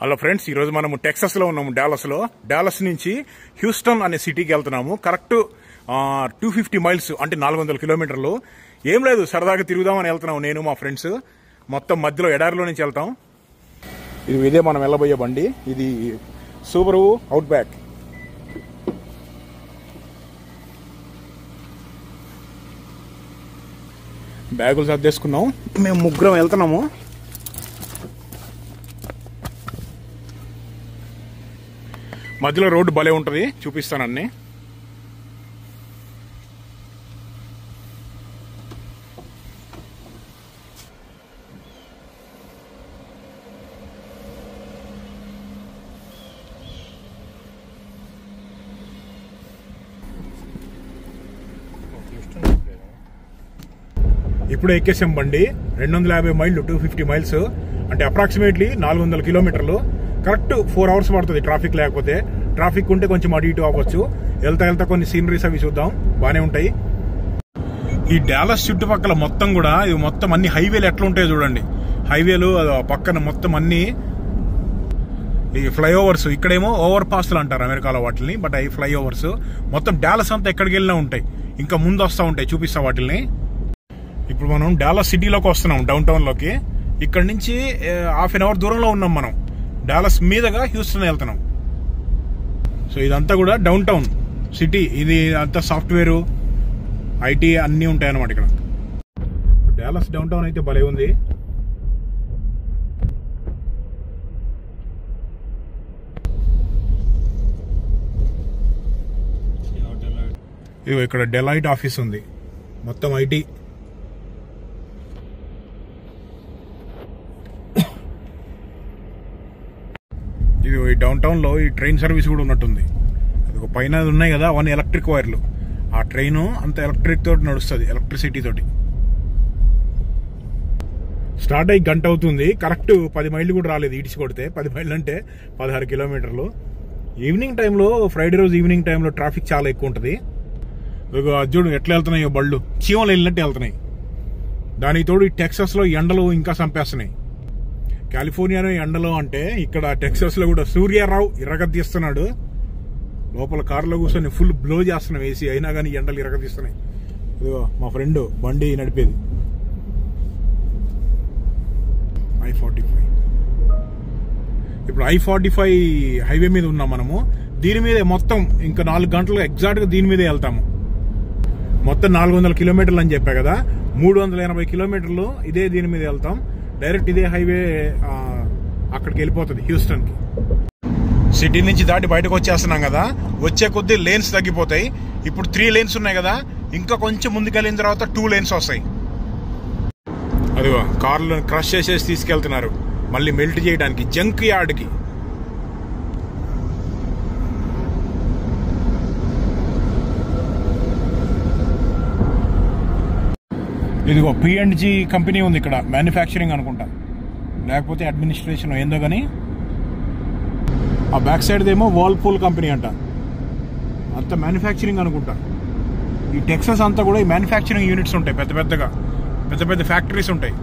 Hello friends, ఈరోజు మనము టెక్సాస్లో ఉన్నాము. డాలస్ నుంచి హ్యూస్టన్ అనే సిటీకి వెళ్తున్నాము. కరెక్ట్ 250 మైల్స్ అంటే 400 కిలోమీటర్లు. ఏం లేదు, సరదాగా తిరుగుదామని వెళ్తున్నాము నేను మా ఫ్రెండ్స్. మొత్తం మధ్యలో ఎడారిలో నుంచి వెళ్తాం. ఇదే మనం వెళ్ళబోయే బండి. ఇది సూబరు అవుట్ బ్యాక్. బ్యాగులు సర్దేసుకున్నాం. మేము ముగ్గురం వెళ్తున్నాము. మధ్యలో రోడ్డు భలే ఉంటుంది, చూపిస్తాను అన్ని. ఇప్పుడు ఎక్కేసాం బండి. 250 మైళ్ళు, 250 మైల్స్ అంటే అప్రాక్సిమేట్లీ 400 కిలోమీటర్లు. కరెక్ట్ 4 అవర్స్ పడుతుంది ట్రాఫిక్ లేకపోతే. ట్రాఫిక్ ఉంటే కొంచెం అటు ఇటు అవ్వచ్చు. వెళ్తా కొన్ని సీనరీస్ అవి చూద్దాం, బాగానే ఉంటాయి. ఈ డాలస్ చుట్టుపక్కల మొత్తం కూడా ఇవి మొత్తం అన్ని హైవేలు ఎట్లా ఉంటాయో చూడండి. హైవేలు పక్కన మొత్తం అన్ని ఈ ఫ్లైఓవర్స్. ఇక్కడేమో ఓవర్ పాస్లు అంటారు అమెరికాలో వాటిని, బట్ అవి ఫ్లైఓవర్స్. మొత్తం డాలస్ అంతా ఎక్కడికి వెళ్ళినా ఉంటాయి. ఇంకా ముందు వస్తూ ఉంటాయి, చూపిస్తా వాటిని. ఇప్పుడు మనం డాలస్ సిటీలోకి వస్తున్నాం, డౌన్ టౌన్ లోకి. ఇక్కడ నుంచి హాఫ్ అన్ అవర్ దూరంలో ఉన్నాం మనం. డాలస్ మీదుగా హ్యూస్టన్ వెళ్తున్నాం. సో ఇదంతా కూడా డౌన్ టౌన్ సిటీ. ఇది అంతా సాఫ్ట్వేర్, ఐటీ అన్నీ ఉంటాయన్నమాట ఇక్కడ. డాలస్ డౌన్ టౌన్ అయితే భలే ఉంది. ఇది ఇక్కడ డెలైట్ ఆఫీస్ ఉంది, మొత్తం ఐటీ. ఇది డౌన్ టౌన్ లో ఈ ట్రైన్ సర్వీస్ కూడా ఉన్నట్టుంది. అది ఒక పైన ఉన్నాయి కదా, అవన్నీ ఎలక్ట్రిక్ వైర్లు. ఆ ట్రైన్ అంత ఎలక్ట్రిక్ తోటి నడుస్తుంది, ఎలక్ట్రిసిటీ తోటి. స్టార్ట్ అయ్యి గంట అవుతుంది. కరెక్ట్ 10 మైళ్ళు కూడా రాలేదు ఈడ్చి కొడితే. 10 మైళ్ళు అంటే 16 కిలోమీటర్లు. ఈవినింగ్ టైంలో, ఫ్రైడే రోజు ఈవినింగ్ టైంలో ట్రాఫిక్ చాలా ఎక్కువ ఉంటుంది. చూడు ఎట్లా వెళ్తున్నాయో బళ్ళు, చీమలు వెళ్ళినట్టు వెళ్తున్నాయి. దానికి తోడు ఈ టెక్సాస్ లో ఎండలు ఇంకా చంపేస్తున్నాయి. కాలిఫోర్నియాలో ఎండలో అంటే ఇక్కడ టెక్సాస్ లో కూడా సూర్యారావు ఇరగదీస్తున్నాడు. లోపల కారులో కూర్చొని ఫుల్ బ్లో చేస్తున్నాం ఏసీ, అయినా కానీ ఎండలు ఇరగదీస్తున్నాయి. ఇదిగో మా ఫ్రెండ్ బండి నడిపేది. I-45. ఇప్పుడు I-45 హైవే మీద ఉన్నాం మనము. దీని మీదే మొత్తం ఇంకా 4 గంటలు ఎగ్జాక్ట్ గా దీని మీదే వెళ్తాము. మొత్తం 400 కిలోమీటర్లు అని చెప్పా కదా, 380 కిలోమీటర్లు ఇదే దీని మీద వెళ్తాం. డైరెక్ట్ ఇదే హైవే అక్కడికి వెళ్ళిపోతుంది, హ్యూస్టన్ కి. సిటీ నుంచి దాటి బయటకు వచ్చేస్తున్నాం కదా, వచ్చే కొద్దీ లేన్స్ తగ్గిపోతాయి. ఇప్పుడు 3 లేన్స్ ఉన్నాయి కదా, ఇంకా కొంచెం ముందుకెళ్ళిన తర్వాత 2 లేన్స్ వస్తాయి. అదిగో కార్లు క్రష్ చేసేసి తీసుకెళ్తున్నారు మళ్ళీ మెల్ట్ చేయడానికి జంక్ యార్డ్కి. ఇదిగో P&G కంపెనీ ఉంది ఇక్కడ, మ్యానుఫ్యాక్చరింగ్ అనుకుంటా, లేకపోతే అడ్మినిస్ట్రేషన్ ఏందో కానీ. ఆ బ్యాక్ సైడ్ ఏమో వర్ల్పూల్ కంపెనీ అంట. అంత మ్యానుఫ్యాక్చరింగ్ అనుకుంటా. ఈ టెక్సాస్ అంతా కూడా ఈ మ్యానుఫ్యాక్చరింగ్ యూనిట్స్ ఉంటాయి, పెద్ద పెద్ద ఫ్యాక్టరీస్ ఉంటాయి.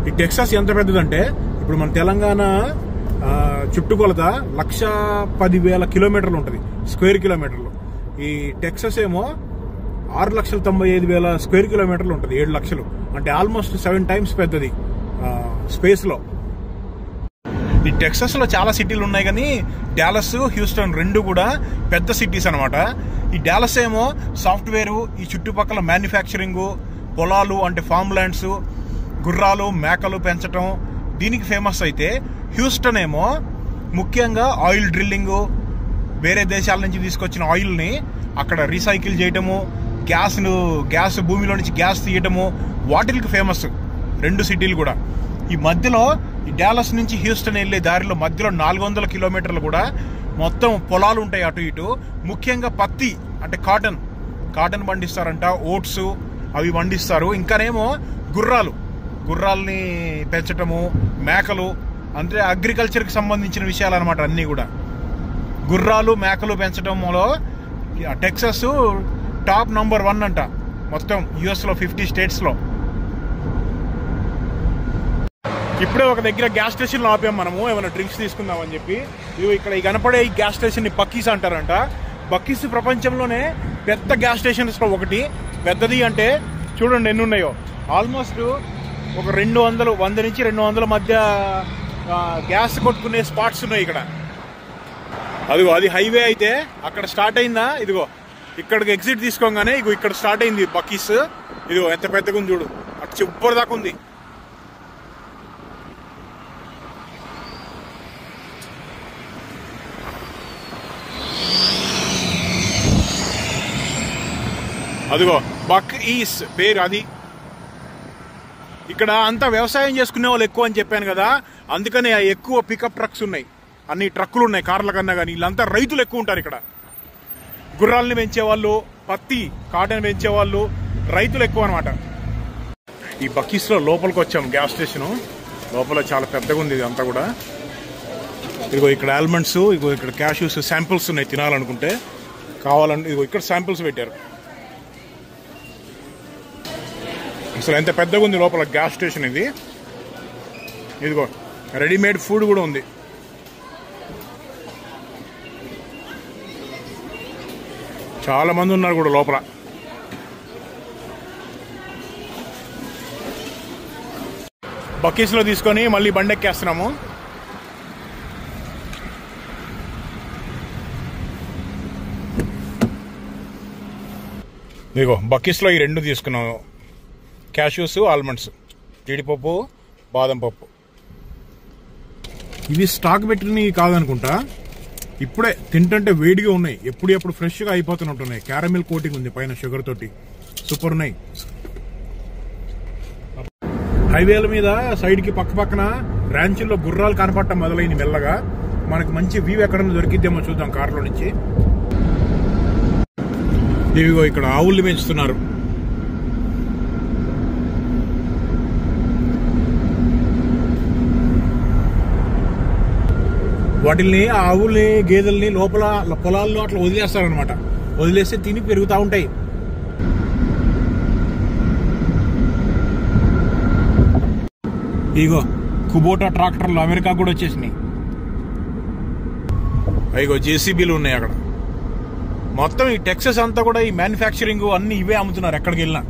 ఈ టెక్సాస్ ఎంత పెద్దదంటే ఇప్పుడు మన తెలంగాణ చుట్టుకొలత 1,10,000 కిలోమీటర్లు ఉంటుంది, స్క్వేర్ కిలోమీటర్లు. ఈ టెక్సాస్ ఏమో 6,95,000 స్క్వేర్ కిలోమీటర్లు ఉంటుంది, 7 లక్షలు. అంటే ఆల్మోస్ట్ 7 టైమ్స్ పెద్దది స్పేస్ లో. ఈ టెక్సాస్ లో చాలా సిటీలు ఉన్నాయి కానీ డాలస్, హ్యూస్టన్ రెండు కూడా పెద్ద సిటీస్ అనమాట. ఈ డాలస్ ఏమో సాఫ్ట్వేర్, ఈ చుట్టుపక్కల మ్యానుఫ్యాక్చరింగ్, పొలాలు అంటే ఫామ్ ల్యాండ్స్, గుర్రాలు మేకలు పెంచటం దీనికి ఫేమస్ అయితే, హ్యూస్టన్ ఏమో ముఖ్యంగా ఆయిల్ డ్రిల్లింగ్, వేరే దేశాల నుంచి తీసుకొచ్చిన ఆయిల్ని అక్కడ రీసైకిల్ చేయటము, గ్యాస్ భూమిలో నుంచి గ్యాస్ తీయటము, వాటికి ఫేమస్ రెండు సిటీలు కూడా. ఈ మధ్యలో ఈ డాలస్ నుంచి హ్యూస్టన్ వెళ్ళే దారిలో మధ్యలో 400 కిలోమీటర్లు కూడా మొత్తం పొలాలు ఉంటాయి అటు ఇటు. ముఖ్యంగా పత్తి అంటే కాటన్ పండిస్తారంట, ఓట్స్ అవి పండిస్తారు. ఇంకానేమో గుర్రాల్ని పెంచటము, మేకలు, అంటే అగ్రికల్చర్కి సంబంధించిన విషయాలు అనమాట అన్నీ కూడా. గుర్రాలు మేకలు పెంచడంలో టెక్సాస్ టాప్ నంబర్ 1 అంట మొత్తం US లో 50 స్టేట్స్ లో. ఇప్పుడే ఒక దగ్గర గ్యాస్ స్టేషన్లో ఆపాం మనము, ఏమైనా డ్రింక్స్ తీసుకుందామని చెప్పి. ఇవి ఇక్కడ ఈ కనపడే ఈ గ్యాస్ స్టేషన్ని బక్కీస్ అంటారంట. బక్కీస్ ప్రపంచంలోనే పెద్ద గ్యాస్ స్టేషన్స్లో ఒకటి. పెద్దది అంటే చూడండి ఎన్ని ఉన్నాయో. ఆల్మోస్ట్ ఒక 100 నుంచి 200 మధ్య గ్యాస్ కొట్టుకునే స్పాట్స్ ఉన్నాయి ఇక్కడ. అదిగో అది హైవే అయితే అక్కడ స్టార్ట్ అయిందా, ఇదిగో ఇక్కడికి ఎగ్జిట్ తీసుకోగానే ఇగో ఇక్కడ స్టార్ట్ అయింది బక్కీస్. ఇదిగో ఎంత పెద్దగా ఉంది చూడు, అటు చివరి దాకా ఉంది. అదిగో బక్ ఈస్ పేరు అది. ఇక్కడ అంతా వ్యవసాయం చేసుకునే వాళ్ళు ఎక్కువ అని చెప్పాను కదా, అందుకనే ఎక్కువ పికప్ ట్రక్స్ ఉన్నాయి, అన్ని ట్రక్కులు ఉన్నాయి కార్ల కన్నా. కానీ వీళ్ళంతా రైతులు ఎక్కువ ఉంటారు ఇక్కడ. గుర్రాలని పెంచేవాళ్ళు, పత్తి కాటన్ పెంచేవాళ్ళు, రైతులు ఎక్కువ అనమాట. ఈ బక్కీస్లో లోపలికి వచ్చాము. గ్యాస్ స్టేషను లోపల చాలా పెద్దగా ఉంది ఇది అంతా కూడా. ఇదిగో ఇక్కడ ఆల్మండ్స్, ఇగో ఇక్కడ క్యాష్యూస్ శాంపిల్స్ ఉన్నాయి తినాలనుకుంటే. కావాలంటే ఇదిగో ఇక్కడ శాంపిల్స్ పెట్టారు. అసలు ఎంత పెద్దగా ఉంది లోపల గ్యాస్ స్టేషన్ ఇది. ఇదిగో రెడీమేడ్ ఫుడ్ కూడా ఉంది. చాలా మంది ఉన్నారు కూడా లోపల. బక్కీస్లో తీసుకొని మళ్ళీ బండి ఎక్కేస్తున్నాము. ఇదిగో బక్కీస్లో ఈ 2 తీసుకున్నాము, క్యాష్యూస్, ఆల్మండ్స్, జీడిపప్పు, బాదం పప్పు. ఇవి స్టాక్ పెట్టినవి కాదనుకుంటా, ఇప్పుడే తింటుంటే వేడిగా ఉన్నాయి. ఎప్పుడు ఫ్రెష్గా అయిపోతున్నట్టున్నాయి. క్యారమిల్ కోటింగ్ ఉంది పైన షుగర్ తోటి, సూపర్ ఉన్నాయి. హైవేల మీద సైడ్కి పక్కన ర్యాంచుల్లో గుర్రాలు కనపడటం మొదలైంది మెల్లగా. మనకు మంచి వ్యూ ఎక్కడన్నా దొరికిద్దేమో చూద్దాం కార్లో నుంచి. ఇవిగో ఇక్కడ ఆవుల్ని పెంచుతున్నారు. వాటిల్ని, ఆ ఆవుల్ని, గేదెల్ని లోపల పొలాల్లో అట్లా వదిలేస్తారనమాట. వదిలేస్తే తిని పెరుగుతూ ఉంటాయి. ఇగో కుబోటా ట్రాక్టర్లు అమెరికా కూడా వచ్చేసినాయి. ఇగో జేసీబీలు ఉన్నాయి అక్కడ. మొత్తం ఈ టెక్సస్ అంతా కూడా ఈ మ్యానుఫ్యాక్చరింగ్ అన్ని ఇవే అమ్ముతున్నారు ఎక్కడికి వెళ్ళినా.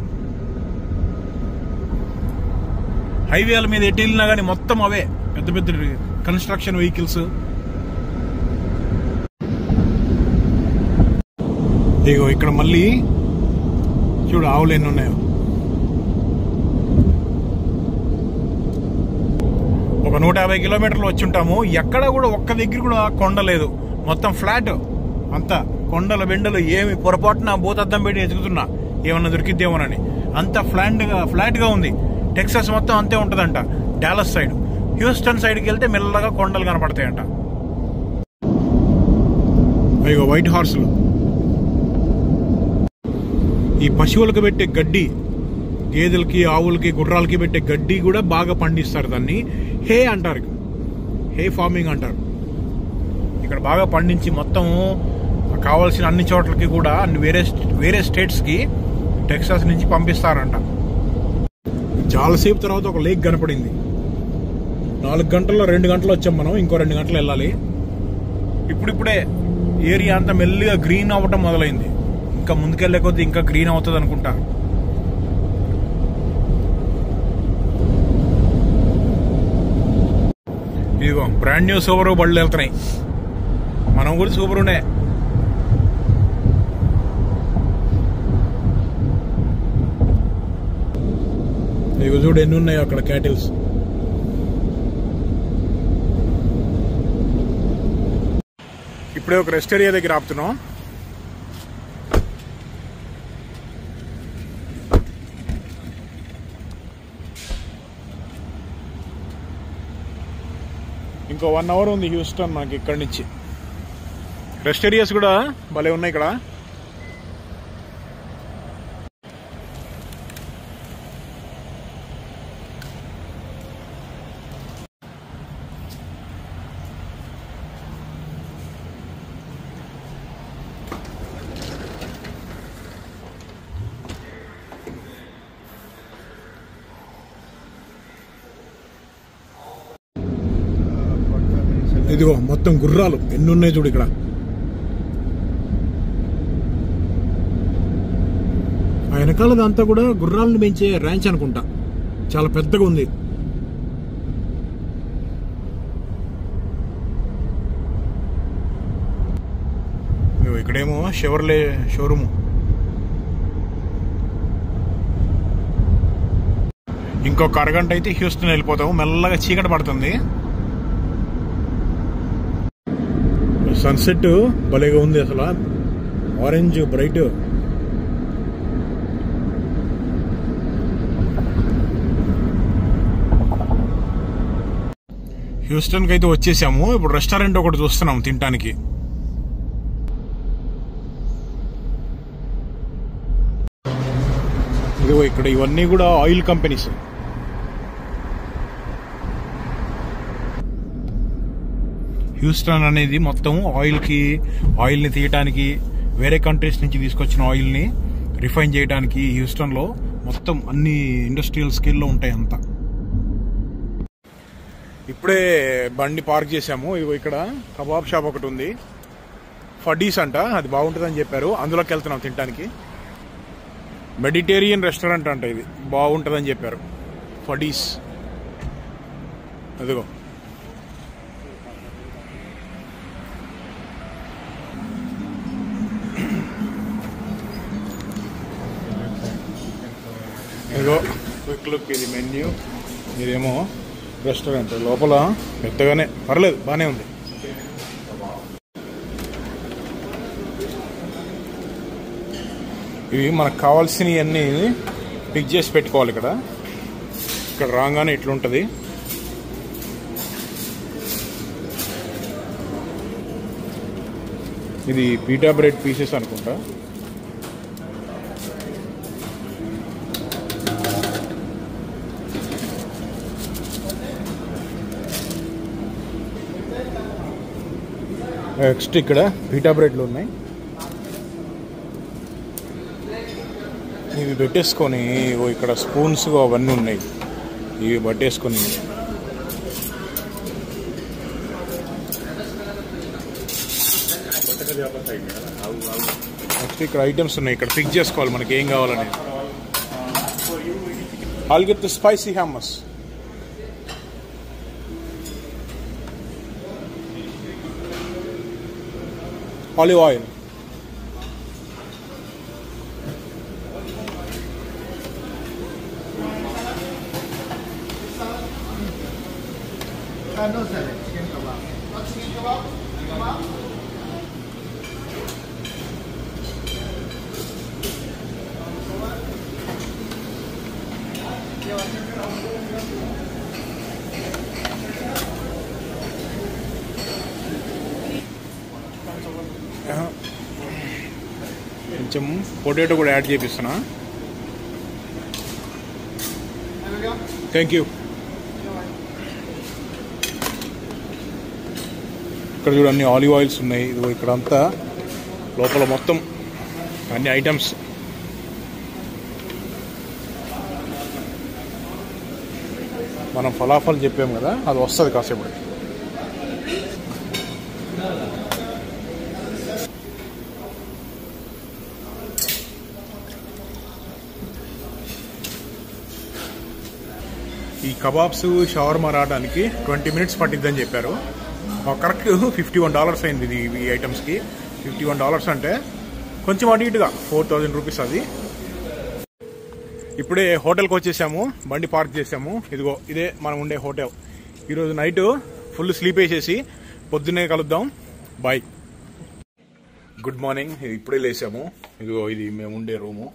హైవేల మీద ఎటు వెళ్ళినా కానీ మొత్తం అవే పెద్ద పెద్ద కన్స్ట్రక్షన్ వెహికల్స్. ఇగో ఇక్కడ మళ్ళీ చూడు ఆవులు ఎన్ని ఉన్నాయో. ఒక 150 కిలోమీటర్లు వచ్చి ఉంటాము. ఎక్కడ కూడా ఒక్క దగ్గర కూడా కొండ లేదు, మొత్తం ఫ్లాట్ అంతా. కొండల బెండలు ఏమి పొరపాటున భూతద్దం పెట్టి ఎదుగుతున్నా ఏమన్నా దొరికిద్దేమోనని. అంత ఫ్లాట్ గా ఉంది. టెక్సస్ మొత్తం అంతే ఉంటుందంట. డాలస్ సైడ్, హ్యూస్టన్ సైడ్కి వెళ్తే మెల్లగా కొండలు కనపడతాయంట. అయ్యో వైట్ హార్స్లు. ఈ పశువులకు పెట్టే గడ్డి, గేదెలకి, ఆవులకి, గుర్రాలకి పెట్టే గడ్డి కూడా బాగా పండిస్తారు. దాన్ని హే అంటారు, హే ఫార్మింగ్ అంటారు. ఇక్కడ బాగా పండించి మొత్తం కావాల్సిన అన్ని చోట్లకి కూడా అన్ని వేరే స్టేట్స్కి టెక్సాస్ నుంచి పంపిస్తారంట. చాలాసేపు తర్వాత ఒక లేక్ కనపడింది. 4 గంటల్లో 2 గంటలు వచ్చాం మనం. ఇంకో 2 గంటలు వెళ్ళాలి. ఇప్పుడిప్పుడే ఏరియా అంతా మెల్లిగా గ్రీన్ అవ్వటం మొదలైంది. ఇంకా ముందుకెళ్లే కొద్దీ ఇంకా గ్రీన్ అవుతుంది అనుకుంటా. ఇదిగో బ్రాండ్ న్యూ సూపర్ బళ్ళు వెళ్తున్నాయి. మనం కూడా సూపర్ ఉండే. ఇదిగో చూడు ఎన్ని ఉన్నాయో అక్కడ క్యాటిల్స్. ఇప్పుడే ఒక రెస్ట్ ఏరియా దగ్గర ఆపుతున్నాం. ఇంకో 1 అవర్ ఉంది హ్యూస్టన్ మనకి ఇక్కడి నుంచి. రెస్ట్ ఏరియాస్ కూడా భలే ఉన్నాయి ఇక్కడ. ఇదిగో మొత్తం గుర్రాలు ఎన్ని ఉన్నాయి చూడు ఇక్కడ. ఆ వెనకాలదంతా కూడా గుర్రాలను పెంచే ర్యాంచ్ అనుకుంటా, చాలా పెద్దగా ఉంది. ఇక్కడేమో షెవర్లే షోరూము. ఇంకొక అరగంట అయితే హ్యూస్టన్ వెళ్ళిపోతాము. మెల్లగా చీకటి పడుతుంది. సన్సెట్ భలేగా ఉంది అసలు, ఆరెంజ్ బ్రైట్. హ్యూస్టన్కి అయితే వచ్చేసాము. ఇప్పుడు రెస్టారెంట్ ఒకటి చూస్తున్నాం తినడానికి. ఇదిగో ఇక్కడ ఇవన్నీ కూడా ఆయిల్ కంపెనీస్. హ్యూస్టన్ అనేది మొత్తం ఆయిల్ని తీయటానికి, వేరే కంట్రీస్ నుంచి తీసుకొచ్చిన ఆయిల్ని రిఫైన్ చేయడానికి హ్యూస్టన్లో మొత్తం అన్ని ఇండస్ట్రియల్ స్కేల్లో ఉంటాయి అంతా. ఇప్పుడే బండి పార్క్ చేసాము. ఇగో ఇక్కడ కబాబ్ షాప్ ఒకటి ఉంది, ఫడీస్ అంట, అది బాగుంటుందని చెప్పారు. అందులోకి వెళ్తున్నాం తినడానికి. మెడిటేరియన్ రెస్టారెంట్ అంట, ఇది బాగుంటుందని చెప్పారు. ఫడీస్ అదిగో. ఇదిగో క్విక్ లుక్, ఇది మెన్యూ. ఇదేమో రెస్టారెంట్. లోపల పెద్దగానే పర్లేదు, బాగానే ఉంది. ఇవి మనకు కావాల్సినవన్నీ పిక్ చేసి పెట్టుకోవాలి. ఇక్కడ రాగానే ఇట్లుంటుంది. ఇది పీటా బ్రెడ్ పీసెస్ అనుకుంటా. నెక్స్ట్ ఇక్కడ పీటా బ్రెడ్లు ఉన్నాయి. ఇవి పెట్టేసుకొని ఇక్కడ స్పూన్స్ అవన్నీ ఉన్నాయి, ఇవి పట్టేసుకొని నెక్స్ట్ ఇక్కడ ఐటమ్స్ ఉన్నాయి. ఇక్కడ పిక్ చేసుకోవాలి మనకి ఏం కావాలని. I'll get the spicy hummus. Olive oil. No salad, chicken kebab. Not chicken kebab? Kebab? కొంచెం పొటాటో కూడా యాడ్ చేపిస్తున్నా. Thank you. ఇక్కడ చూడండి ఆలివ్ ఆయిల్స్ ఉన్నాయి. ఇది ఇక్కడంతా లోపల మొత్తం అన్ని ఐటమ్స్. మనం ఫలాఫల్ చెప్పాము కదా, అది వస్తుంది కాసేపు. ఈ కబాబ్స్ షవర్మా రావడానికి 20 minutes పట్టిద్దని చెప్పారు. కరెక్ట్ $51 అయింది ఇది. ఈ ఐటమ్స్కి $51 అంటే కొంచెం అటు ఇటుగా 4000 రూపీస్ అది. ఇప్పుడే హోటల్కి వచ్చేసాము, బండి పార్క్ చేసాము. ఇదిగో ఇదే మనం ఉండే హోటల్. ఈరోజు నైట్ ఫుల్ స్లీప్ వేసేసి పొద్దున్నే కలుద్దాం. బాయ్. Good morning. ఇప్పుడే లేసాము. ఇదిగో ఇది మేము ఉండే రూము.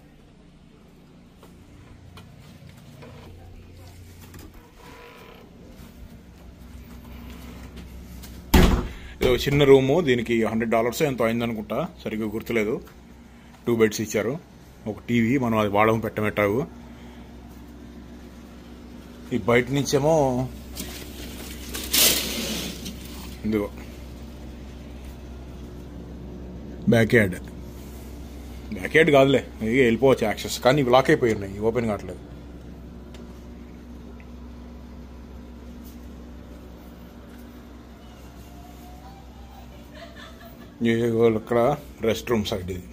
చిన్న రూము, దీనికి $100 ఎంతో అయిందనుకుంటా, సరిగ్గా గుర్తులేదు. 2 beds ఇచ్చారు, ఒక టీవీ, మనం అది వాడము పెట్టమెట్టావు. ఈ బయట నుంచేమో ఇదిగో బ్యాక్ యార్డ్ కాదులే, ఇక వెళ్ళిపోవచ్చు యాక్సెస్. కానీ ఇవి లాక్ అయిపోయి ఉన్నాయి, ఓపెన్ కావట్లేదు. ఇక్కడ రెస్ట్ రూమ్ సైడ్ ఇది.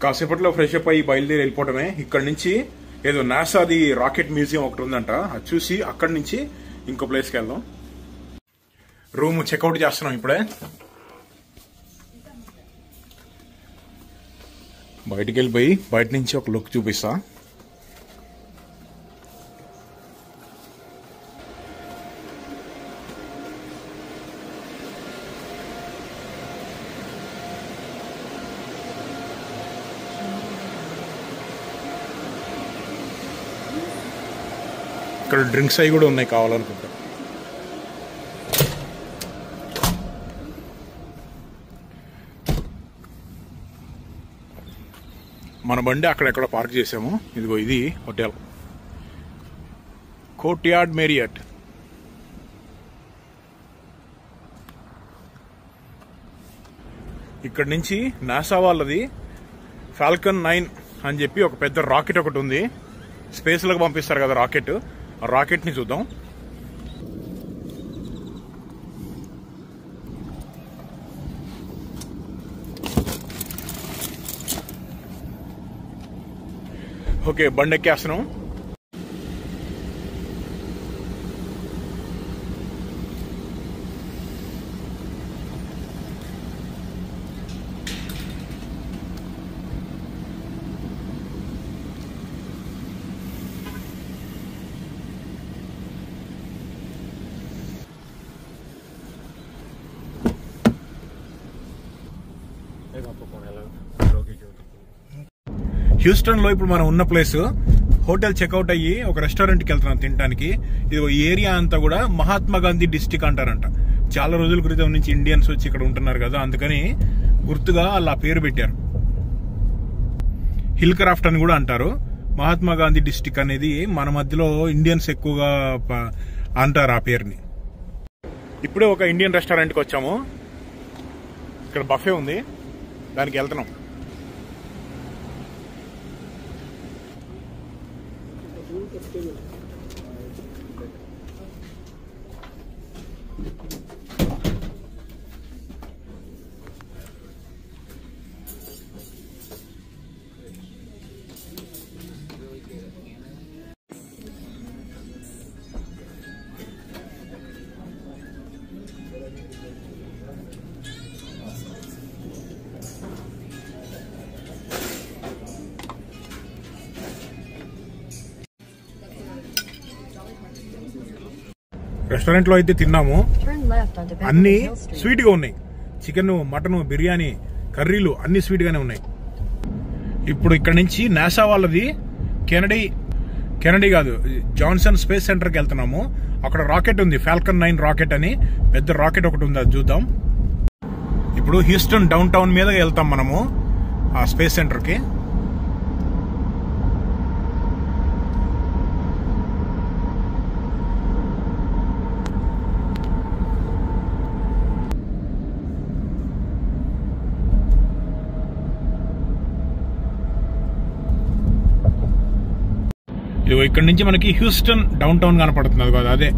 కాసేపట్లో ఫ్రెష్ అప్ అయ్యి బయలుదేరి వెళ్ళిపోవటమే. ఇక్కడ నుంచి ఏదో నాసాది రాకెట్ మ్యూజియం ఒకటి ఉందంట, అది చూసి అక్కడి నుంచి ఇంకో ప్లేస్కి వెళ్దాం. రూమ్ చెక్అవుట్ చేస్తున్నాం ఇప్పుడే. బయటికి వెళ్ళిపోయి బయట నుంచి ఒక లుక్ చూపిస్తా. ఇక్కడ డ్రింక్స్ అవి కూడా ఉన్నాయి కావాలనుకుంటా. మన బండి అక్కడెక్కడ పార్క్ చేసాము. ఇదిగో ఇది హోటల్ కోర్ట్యార్డ్ మేరియట్. ఇక్కడ నుంచి నాసా వాళ్ళది ఫాల్కన్ 9 అని చెప్పి ఒక పెద్ద రాకెట్ ఒకటి ఉంది. స్పేస్లోకి పంపిస్తారు కదా రాకెట్, ఆ రాకెట్ని చూద్దాం. ఓకే, బండి ఎక్కేస్తున్నాం. హ్యూస్టన్ లో ఇప్పుడు మనం ఉన్న ప్లేస్ హోటల్ చెక్అవుట్ అయ్యి ఒక రెస్టారెంట్కి వెళ్తున్నాం తినడానికి. ఇది ఏరియా అంతా కూడా మహాత్మా గాంధీ డిస్టిక్ అంటారంట. చాలా రోజుల క్రితం నుంచి ఇండియన్స్ వచ్చి ఇక్కడ ఉంటున్నారు కదా, అందుకని గుర్తుగా అలా పేరు పెట్టారు. హిల్ క్రాఫ్ట్ అని కూడా అంటారు. మహాత్మా గాంధీ డిస్టిక్ అనేది మన మధ్యలో ఇండియన్స్ ఎక్కువగా అంటారు ఆ పేరుని. ఇప్పుడే ఒక ఇండియన్ రెస్టారెంట్కి వచ్చాము. ఇక్కడ బఫే ఉంది, దానికి వెళ్తున్నాం. రెస్టారెంట్ లో అయితే తిన్నాము, అన్ని స్వీట్ గా ఉన్నాయి. చికెన్, మటన్, బిర్యానీ, కర్రీలు అన్ని స్వీట్ గానే ఉన్నాయి. ఇప్పుడు ఇక్కడ నుంచి నాసా వాళ్ళది కెనడీ కాదు జాన్సన్ స్పేస్ సెంటర్కి వెళ్తున్నాము. అక్కడ రాకెట్ ఉంది, ఫాల్కన్ 9 రాకెట్ అని పెద్ద రాకెట్ ఒకటి ఉంది, అది చూద్దాం. ఇప్పుడు హ్యూస్టన్ డౌన్ టౌన్ మీద వెళ్తాం మనము ఆ స్పేస్ సెంటర్కి. ఇక్కడ నుంచి మనకి హ్యూస్టన్ డౌన్ టౌన్ కనపడుతుంది కదా, అదే.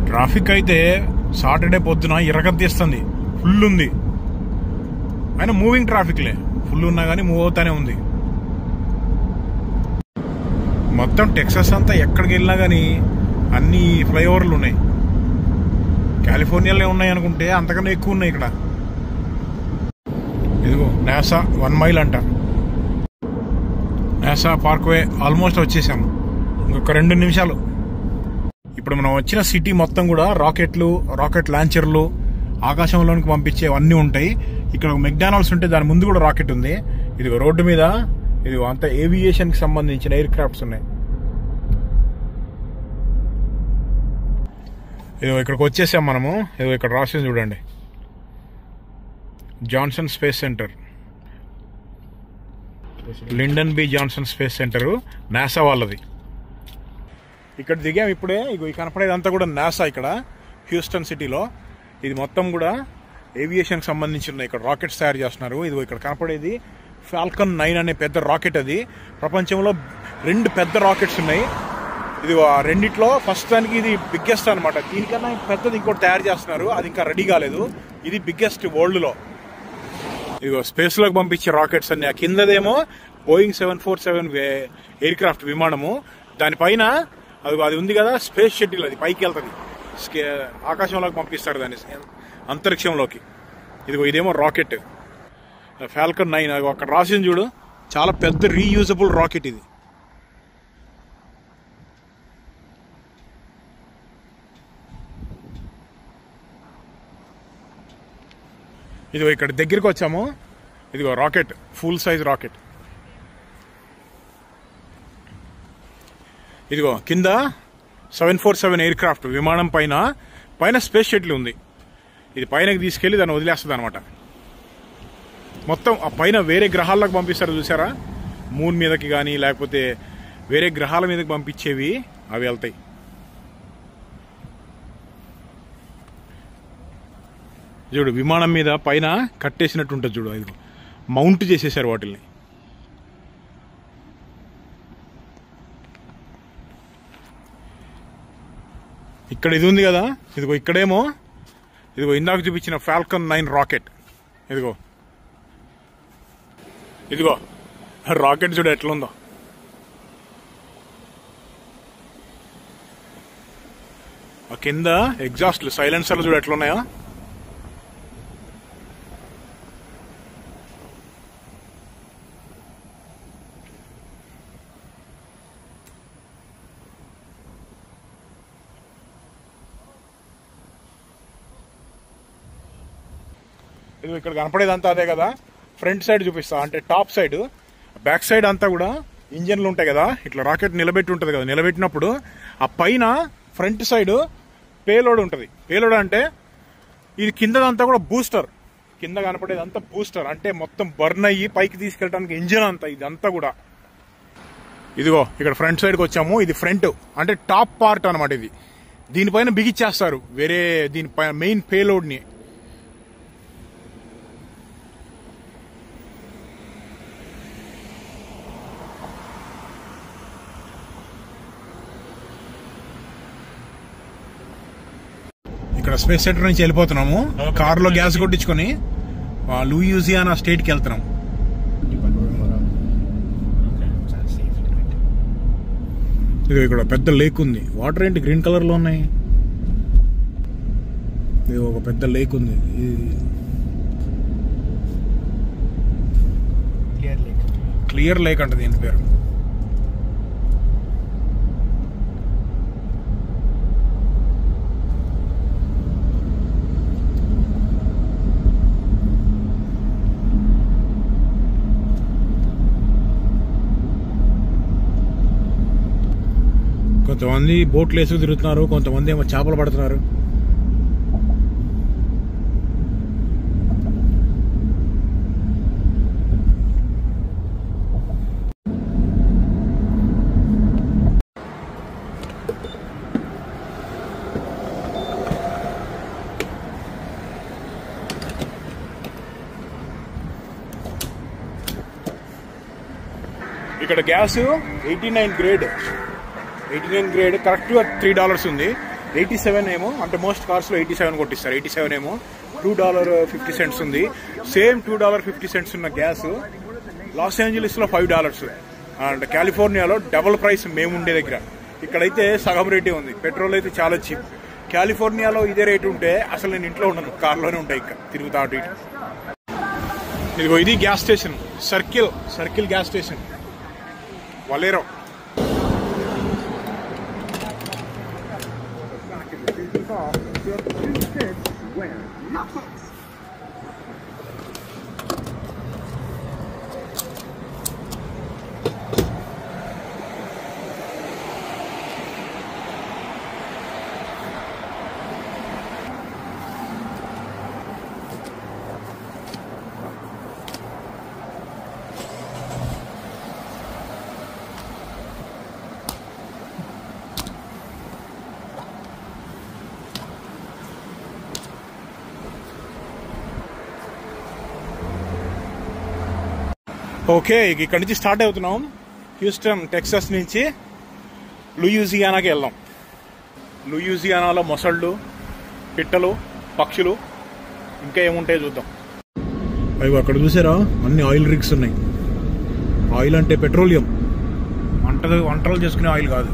ట్రాఫిక్ అయితే సాటర్డే పొద్దున ఇరగతీస్తుంది, ఫుల్ ఉంది. అయినా మూవింగ్ ట్రాఫిక్లే, ఫుల్ ఉన్నా కానీ మూవ్ అవుతానే ఉంది. మొత్తం టెక్సాస్ అంతా ఎక్కడికి వెళ్ళినా కానీ అన్ని ఫ్లైఓవర్లు ఉన్నాయి. కాలిఫోర్నియాలో ఉన్నాయి అనుకుంటే అంతకన్నా ఎక్కువ ఉన్నాయి ఇక్కడ. ఇదిగో నాసా 1 మైల్ అంట. నాసా పార్క్వే ఆల్మోస్ట్ వచ్చేసాము, ఇంకొక 2 నిమిషాలు. ఇప్పుడు మనం వచ్చిన సిటీ మొత్తం కూడా రాకెట్లు, రాకెట్ లాంచర్లు, ఆకాశంలోనికి పంపించేవన్నీ ఉంటాయి. ఇక్కడ ఒక మెక్డానల్డ్స్ ఉంటే దాని ముందు కూడా రాకెట్ ఉంది. ఇదిగో రోడ్డు మీద ఇది అంతా ఏవియేషన్ కి సంబంధించిన ఎయిర్ క్రాఫ్ట్స్ ఉన్నాయి. ఇదిగో ఇక్కడికి వచ్చేసాం మనము. ఇదిగో ఇక్కడ రాసింది చూడండి, Johnson space centre, Lyndon B Johnson space centre NASA వాళ్ళది. ఇక్కడ దిగాం ఇప్పుడే. ఇగో ఈ కనపడేదంతా కూడా నాసా ఇక్కడ హ్యూస్టన్ సిటీలో. ఇది మొత్తం కూడా ఏవియేషన్కి సంబంధించిన ఇక్కడ రాకెట్స్ తయారు చేస్తున్నారు. ఇది ఇక్కడ కనపడేది ఫాల్కన్ 9 అనే పెద్ద రాకెట్. అది ప్రపంచంలో 2 పెద్ద రాకెట్స్ ఉన్నాయి. ఇది ఆ రెండిట్లో ఫస్ట్ దానికి ఇది బిగ్గెస్ట్ అనమాట. దీనికన్నా పెద్దది ఇంకోటి తయారు చేస్తున్నారు, అది ఇంకా రెడీ కాలేదు. ఇది బిగ్గెస్ట్ వరల్డ్లో. ఇదిగో స్పేస్లోకి పంపించే రాకెట్స్ అన్ని. ఆ కిందదేమో బోయింగ్ 747 ఎయిర్ క్రాఫ్ట్ విమానము. దానిపైన అది ఉంది కదా స్పేస్ షటిల్, అది పైకి వెళ్తుంది, ఆకాశంలోకి పంపిస్తారు దాన్ని, అంతరిక్షంలోకి. ఇదిగో ఇదేమో రాకెట్ ఫాల్కన్ 9. అది అక్కడ రాసింది చూడు, చాలా పెద్ద రీయూజబుల్ రాకెట్ ఇది. ఇదిగో ఇక్కడ దగ్గరికి వచ్చాము. ఇదిగో రాకెట్, ఫుల్ సైజ్ రాకెట్. ఇదిగో కింద 747 ఎయిర్ క్రాఫ్ట్ విమానం పైన స్పేస్ షటిల్ ఉంది. ఇది పైనకి తీసుకెళ్లి దాన్ని వదిలేస్తుంది అనమాట. మొత్తం ఆ పైన వేరే గ్రహాల్లోకి పంపిస్తారు చూసారా, మూన్ మీదకి కానీ లేకపోతే వేరే గ్రహాల మీదకి పంపించేవి అవి వెళ్తాయి. చూడు విమానం మీద పైన కట్టేసినట్టు ఉంటుంది చూడు, అది మౌంట్ చేసేసారు వాటిల్ని. ఇక్కడ ఇది ఉంది కదా, ఇదిగో ఇక్కడేమో ఇదిగో ఇందాక చూపించిన ఫాల్కన్ 9 రాకెట్. ఇదిగో రాకెట్ చూడు ఎట్లుందో. ఆ కింద ఎగ్జాస్ట్లు సైలెన్సర్లు చూడు ఎట్లున్నాయో. ఇది ఇక్కడ కనపడేదంతా అదే కదా. ఫ్రంట్ సైడ్ చూపిస్తా, అంటే టాప్ సైడ్. బ్యాక్ సైడ్ అంతా కూడా ఇంజన్లు ఉంటాయి కదా, ఇట్లా రాకెట్ నిలబెట్టి ఉంటుంది కదా. నిలబెట్టినప్పుడు ఆ పైన ఫ్రంట్ సైడ్ పేలోడ్ ఉంటుంది. పేలోడ్ అంటే ఇది కిందదంతా కూడా బూస్టర్. కింద కనపడేదంతా బూస్టర్, అంటే మొత్తం బర్న్ అయ్యి పైకి తీసుకెళ్ళడానికి ఇంజన్ అంతా. ఇదంతా కూడా ఇదిగో ఇక్కడ ఫ్రంట్ సైడ్కి వచ్చాము. ఇది ఫ్రంట్ అంటే టాప్ పార్ట్ అనమాట. ఇది దీనిపైన బిగిచ్చేస్తారు వేరే దీనిపైన మెయిన్ పేలోడ్ని. ఇక్కడ స్పేస్ సెంటర్ నుంచి వెళ్ళిపోతున్నాము. కారులో గ్యాస్ కొట్టించుకొని లూయిజియానా స్టేట్కి వెళ్తున్నాం. ఇది ఇక్కడ పెద్ద లేక్ ఉంది. వాటర్ ఏంటి గ్రీన్ కలర్ లో ఉన్నాయి. ఇది ఒక పెద్ద లేక్ ఉంది. క్లియర్ లేక్ అంట దీని పేరు. కొంతమంది బోట్లు వేసుకు తిరుగుతున్నారు, కొంతమంది ఏమో చేపలు పడుతున్నారు. ఇక్కడ గ్యాస్ 89 గ్రేడ్ కరెక్ట్ గా $3 ఉంది. 87 ఏమో, అంటే మోస్ట్ కార్స్ లో 87 కొట్టిస్తారు. 87 ఏమో $2.50 ఉంది. సేమ్ $2.50 ఉన్న గ్యాస్ లాస్ ఏంజలీస్ లో $5. అండ్ కాలిఫోర్నియాలో డబుల్ ప్రైస్ మేము ఉండే దగ్గర. ఇక్కడైతే సగం రేటే ఉంది. పెట్రోల్ అయితే చాలా చీప్. కాలిఫోర్నియాలో ఇదే రేటు ఉంటే అసలు నేను ఇంట్లో ఉండను, కార్లోనే ఉంటాయి ఇంకా తిరుగుతా అటు ఇటు. ఇదిగో ఇది gas station, circle gas station Valero. Okay, ఇక్కడ నుంచి స్టార్ట్ అవుతున్నాం. హ్యూస్టన్ టెక్సాస్ నుంచి లూయిజియానాకి వెళ్దాం. లూయిజియానాలో మొసళ్ళు, పిట్టలు, పక్షులు ఇంకా ఏముంటాయో చూద్దాం. అవి అక్కడ చూసారా, అన్ని ఆయిల్ రిగ్స్ ఉన్నాయి. ఆయిల్ అంటే పెట్రోలియం, వంటలు చేసుకునే ఆయిల్ కాదు.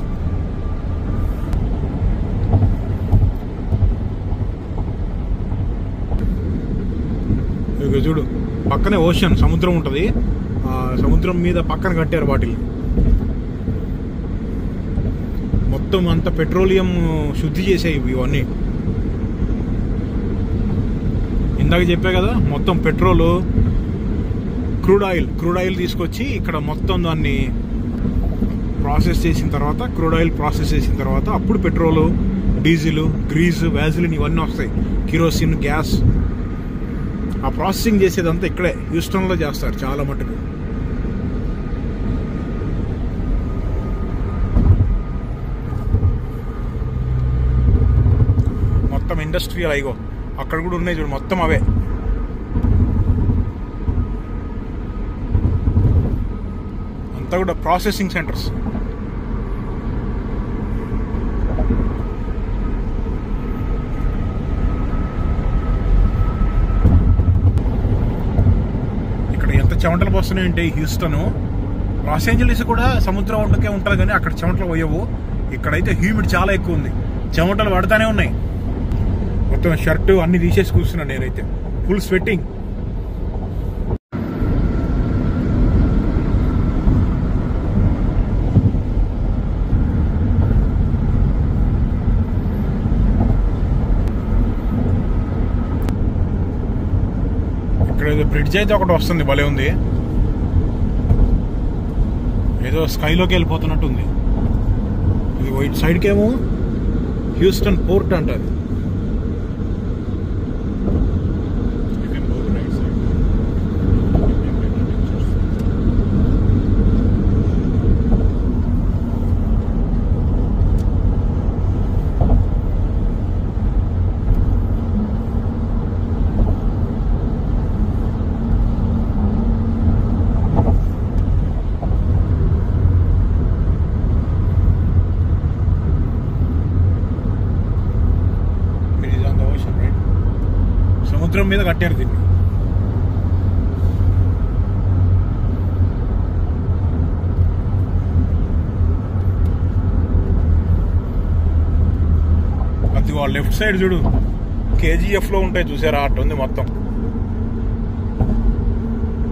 ఇక చూడు, పక్కనే ఓషన్, సముద్రం ఉంటుంది. సముద్రం మీద పక్కన కట్టారు వాటిని. మొత్తం అంత పెట్రోలియం శుద్ధి చేసేవి ఇవన్నీ. ఇందాక చెప్పా కదా, మొత్తం పెట్రోలు, క్రూడ్ ఆయిల్ తీసుకొచ్చి ఇక్కడ మొత్తం దాన్ని ప్రాసెస్ చేసిన తర్వాత, క్రూడ్ ఆయిల్ ప్రాసెస్ చేసిన తర్వాత అప్పుడు పెట్రోలు, డీజిల్, గ్రీజు, వ్యాజిలిన్ ఇవన్నీ వస్తాయి. Kerosene, gas. ఆ ప్రాసెసింగ్ చేసేదంతా ఇక్కడే హ్యూస్టన్లో చేస్తారు చాలా మటుకు. మొత్తం ఇండస్ట్రియల్ అయిగో అక్కడ కూడా ఉన్నాయి చూడు, మొత్తం అవే. అంతా కూడా ప్రాసెసింగ్ సెంటర్స్. ఇక్కడ ఎంత చెమటలు పోస్తున్నాయంటే హ్యూస్టన్. లాస్ ఏంజలీస్ కూడా సముద్రం ఒడ్డుకే ఉంటుంది కానీ అక్కడ చెమటలు పోయవు. ఇక్కడైతే హ్యూమిడ్ చాలా ఎక్కువ ఉంది, చెమటలు పడతానే ఉన్నాయి. మొత్తం షర్టు అన్ని తీసేసి కూర్చున్నాను నేనైతే, ఫుల్ స్వెట్టింగ్. ఇక్కడ ఏదో బ్రిడ్జ్ అయితే ఒకటి వస్తుంది, భలే ఉంది. ఏదో స్కైలోకి వెళ్ళిపోతున్నట్టు ఉంది. ఇది ఇటు సైడ్కేమో హ్యూస్టన్ పోర్ట్ అంటారు. సముద్రం మీద కట్టారు దీన్ని. అది వాళ్ళ లెఫ్ట్ సైడ్ చూడు, కేజీఎఫ్ లో ఉంటాయి చూసారా, అటు ఉంది మొత్తం.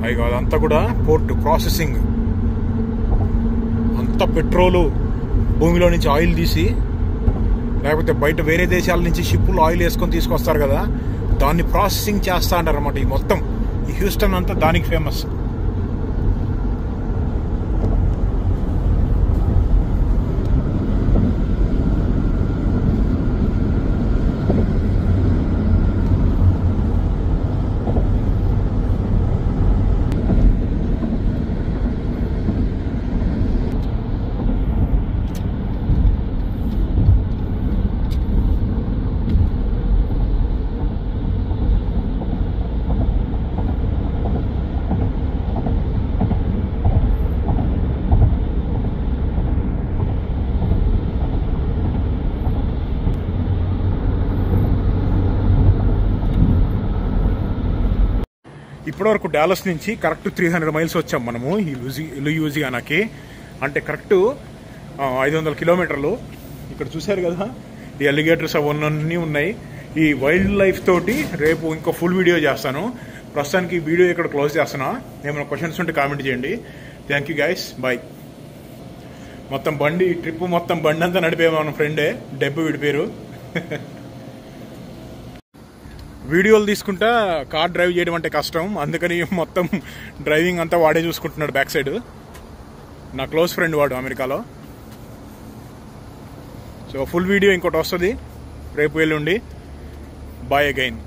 అవి కాదు, అంతా కూడా పోర్ట్ ప్రాసెసింగ్. అంతా పెట్రోలు, భూమిలో నుంచి ఆయిల్ తీసి, లేకపోతే బయట వేరే దేశాల నుంచి షిప్పులు ఆయిల్ వేసుకొని తీసుకొస్తారు కదా, దాన్ని ప్రాసెసింగ్ చేస్తా అంటారు అన్నమాట. ఈ మొత్తం ఈ హ్యూస్టన్ అంతా దానికి ఫేమస్. ఇప్పటివరకు డాలస్ నుంచి కరెక్ట్ 300 మైల్స్ వచ్చాం మనము ఈ లూయిజియానాకి. అంటే కరెక్ట్ 500 కిలోమీటర్లు. ఇక్కడ చూశారు కదా, ఈ అలిగేటర్స్ అవన్నీ ఉన్నాయి. ఈ వైల్డ్ లైఫ్ తోటి రేపు ఇంకో ఫుల్ వీడియో చేస్తాను. ప్రస్తుతానికి ఈ వీడియో ఇక్కడ క్లోజ్ చేస్తున్నా. ఏమైనా క్వశ్చన్స్ ఉంటే కామెంట్ చేయండి. Thank you guys, bye. మొత్తం బండి ట్రిప్ మొత్తం బండి అంతా నడిపేమో మన ఫ్రెండే, డెబ్బు వీడి పేరు. వీడియోలు తీసుకుంటా కార్ డ్రైవ్ చేయడం అంటే కష్టం, అందుకని మొత్తం డ్రైవింగ్ అంతా వాడే చూసుకుంటున్నాడు బ్యాక్ సైడ్. నా క్లోజ్ ఫ్రెండ్ వాడు అమెరికాలో. సో ఫుల్ వీడియో ఇంకోటి వస్తుంది రేపు ఎల్లుండి. Bye again.